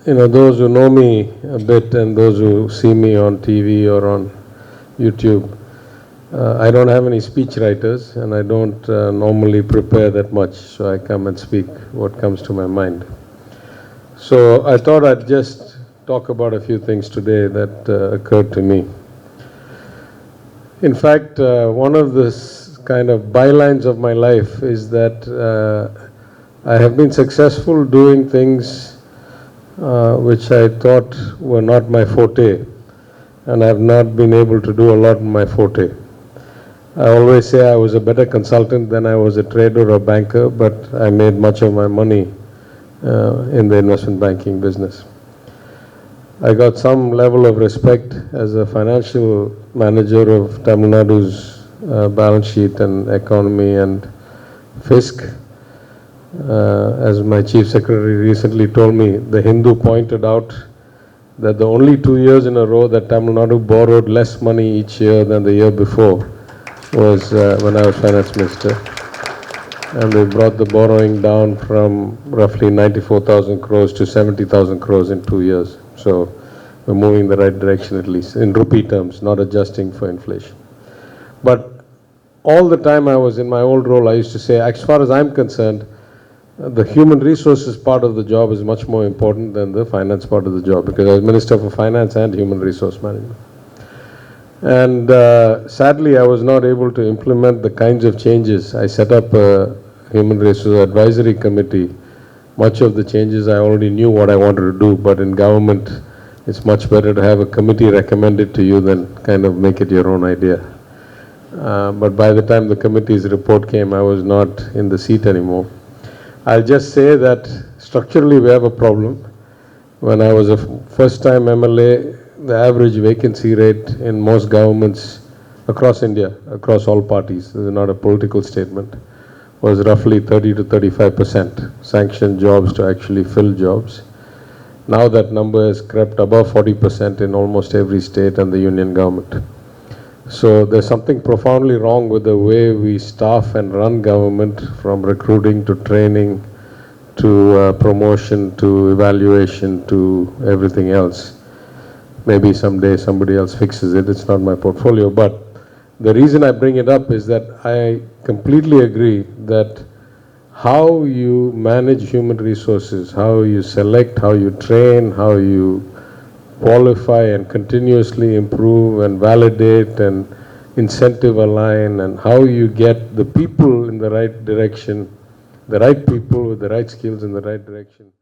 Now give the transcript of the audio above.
those who know me a bit and those who see me on TV or on YouTube, I don't have any speech writers and I don't normally prepare that much, so I come and speak what comes to my mind. So I thought I'd just talk about a few things today that occurred to me. In fact, one of the kind of bylines of my life is that I have been successful doing things which I thought were not my forte, and I have not been able to do a lot in my forte. I always say I was a better consultant than I was a trader or banker, but I made much of my money in the investment banking business. I got some level of respect as a financial manager of Tamil Nadu's balance sheet and economy and fisc. As my chief secretary recently told me, the Hindu pointed out that the only 2 years in a row that Tamil Nadu borrowed less money each year than the year before was when I was finance minister. And we brought the borrowing down from roughly 94,000 crores to 70,000 crores in 2 years. So we're moving in the right direction, at least in rupee terms, not adjusting for inflation. But all the time I was in my old role, I used to say, as far as I'm concerned, the human resources part of the job is much more important than the finance part of the job, because I was Minister for Finance and Human Resource Management. And sadly, I was not able to implement the kinds of changes. I set up a Human Resource Advisory Committee. Much of the changes I already knew what I wanted to do, but in government, it's much better to have a committee recommend it to you than kind of make it your own idea. But by the time the committee's report came, I was not in the seat anymore. I'll just say that structurally we have a problem. When I was a first-time MLA, the average vacancy rate in most governments across India, across all parties, this is not a political statement, was roughly 30 to 35% sanctioned jobs to actually fill jobs. Now that number has crept above 40% in almost every state and the union government. So there's something profoundly wrong with the way we staff and run government, from recruiting to training to promotion to evaluation to everything else. Maybe someday somebody else fixes it, it's not my portfolio. But the reason I bring it up is that I completely agree that how you manage human resources, how you select, how you train, how you qualify and continuously improve and validate and incentive align, and how you get the people in the right direction, the right people with the right skills in the right direction.